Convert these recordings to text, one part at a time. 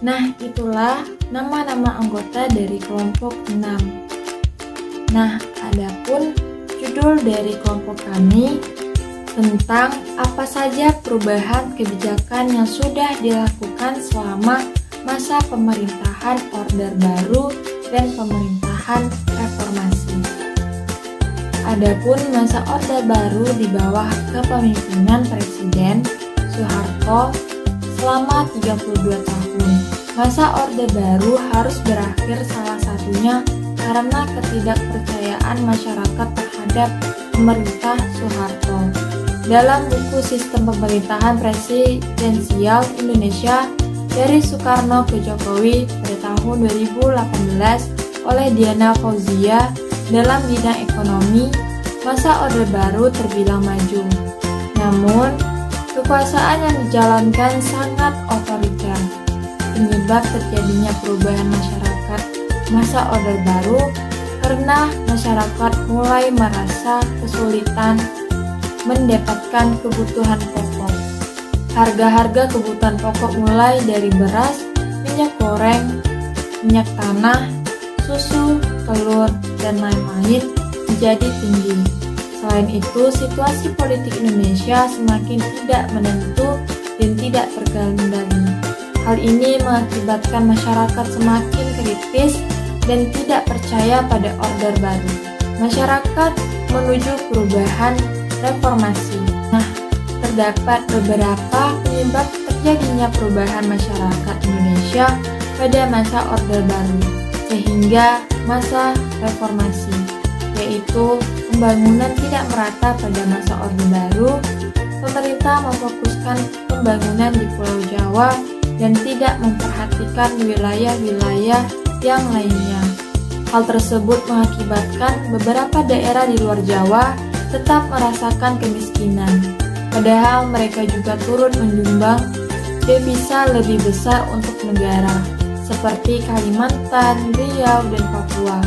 Nah, itulah nama-nama anggota dari kelompok 6. Nah, adapun judul dari kelompok kami tentang apa saja perubahan kebijakan yang sudah dilakukan selama masa pemerintahan Orde Baru dan pemerintahan reformasi. Adapun masa Orde Baru di bawah kepemimpinan Presiden Soeharto selama 32 tahun. Masa Orde Baru harus berakhir salah satunya karena ketidakpercayaan masyarakat terhadap pemerintah Soeharto. Dalam buku Sistem Pemerintahan Presidensial Indonesia dari Soekarno ke Jokowi pada tahun 2018 oleh Diana Fauzia dalam bidang ekonomi, masa Orde Baru terbilang maju. Namun, kekuasaan yang dijalankan sangat otoriter. Penyebab terjadinya perubahan masyarakat masa Orde Baru karena masyarakat mulai merasa kesulitan mendapatkan kebutuhan pokok. Harga-harga kebutuhan pokok mulai dari beras, minyak goreng, minyak tanah, susu, telur, dan lain-lain menjadi tinggi. Selain itu, situasi politik Indonesia semakin tidak menentu dan tidak terkendali. Hal ini mengakibatkan masyarakat semakin kritis dan tidak percaya pada Orde Baru. Masyarakat menuju perubahan reformasi. Nah, terdapat beberapa penyebab terjadinya perubahan masyarakat Indonesia pada masa Orde Baru sehingga masa reformasi, yaitu pembangunan tidak merata pada masa Orde Baru, pemerintah memfokuskan pembangunan di Pulau Jawa dan tidak memperhatikan wilayah-wilayah yang lainnya. Hal tersebut mengakibatkan beberapa daerah di luar Jawa tetap merasakan kemiskinan, padahal mereka juga turut menyumbang devisa lebih besar untuk negara, seperti Kalimantan, Riau, dan Papua.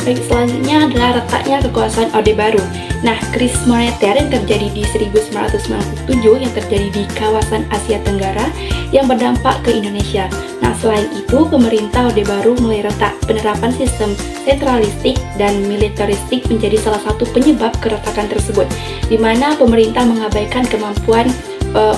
Baik, selanjutnya adalah retaknya kekuasaan Orde Baru. Nah, krisis moneter yang terjadi di 1997 yang terjadi di kawasan Asia Tenggara yang berdampak ke Indonesia. Nah, selain itu, pemerintah Orde Baru mulai retak. Penerapan sistem sentralistik dan militeristik menjadi salah satu penyebab keretakan tersebut, di mana pemerintah mengabaikan kemampuan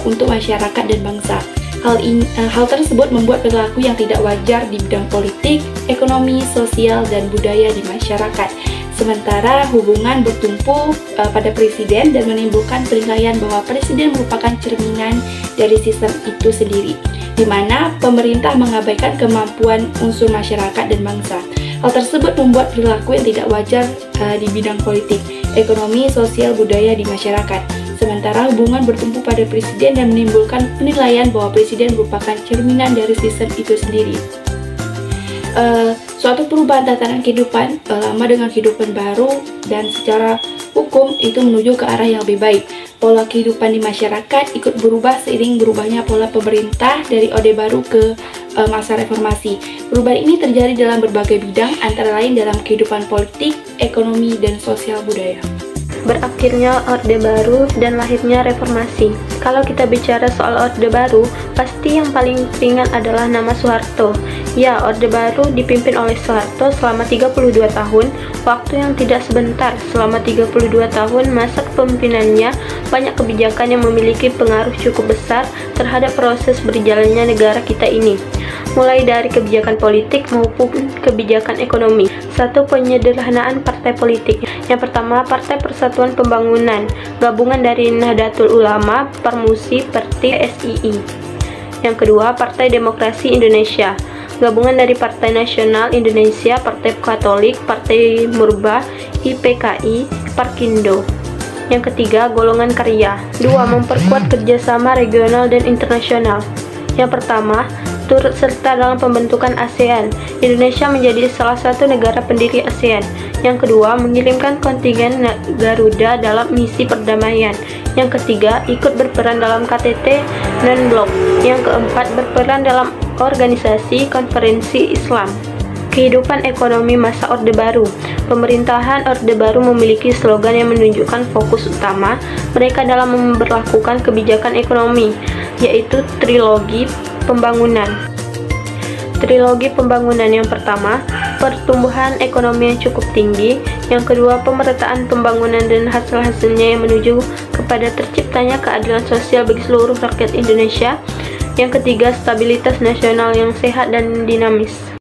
untuk masyarakat dan bangsa. Hal tersebut membuat perilaku yang tidak wajar di bidang politik, ekonomi, sosial, dan budaya di masyarakat. Sementara hubungan bertumpu pada presiden dan menimbulkan penilaian bahwa presiden merupakan cerminan dari sistem itu sendiri, di mana pemerintah mengabaikan kemampuan unsur masyarakat dan bangsa. Hal tersebut membuat perilaku yang tidak wajar di bidang politik, ekonomi, sosial, budaya di masyarakat. Sementara hubungan bertumpu pada presiden dan menimbulkan penilaian bahwa presiden merupakan cerminan dari sistem itu sendiri. Suatu perubahan tatanan kehidupan lama dengan kehidupan baru dan secara hukum itu menuju ke arah yang lebih baik. Pola kehidupan di masyarakat ikut berubah seiring berubahnya pola pemerintah dari Orde Baru ke masa reformasi. Perubahan ini terjadi dalam berbagai bidang, antara lain dalam kehidupan politik, ekonomi, dan sosial budaya. Berakhirnya Orde Baru dan lahirnya reformasi. Kalau kita bicara soal Orde Baru, pasti yang paling teringat adalah nama Soeharto. Ya, Orde Baru dipimpin oleh Soeharto selama 32 tahun, waktu yang tidak sebentar. Selama 32 tahun masa kepemimpinannya, banyak kebijakan yang memiliki pengaruh cukup besar terhadap proses berjalannya negara kita ini. Mulai dari kebijakan politik maupun kebijakan ekonomi. Satu, penyederhanaan partai politik. Yang pertama, Partai Persatuan Pembangunan, gabungan dari Nahdlatul Ulama, Parmusi, Perti, SII. Yang kedua, Partai Demokrasi Indonesia, gabungan dari Partai Nasional Indonesia, Partai Katolik, Partai Murba, IPKI, Parkindo. Yang ketiga, golongan karya. Dua, memperkuat kerjasama regional dan internasional. Yang pertama, turut serta dalam pembentukan ASEAN. Indonesia menjadi salah satu negara pendiri ASEAN. Yang kedua, mengirimkan kontingen Garuda dalam misi perdamaian. Yang ketiga, ikut berperan dalam KTT non-blok. Yang keempat, berperan dalam organisasi konferensi Islam. Kehidupan ekonomi masa Orde Baru. Pemerintahan Orde Baru memiliki slogan yang menunjukkan fokus utama mereka dalam memberlakukan kebijakan ekonomi, yaitu trilogi pembangunan. Trilogi pembangunan yang pertama, pertumbuhan ekonomi yang cukup tinggi. Yang kedua, pemerataan pembangunan dan hasil-hasilnya yang menuju kepada terciptanya keadilan sosial bagi seluruh rakyat Indonesia. Yang ketiga, stabilitas nasional yang sehat dan dinamis.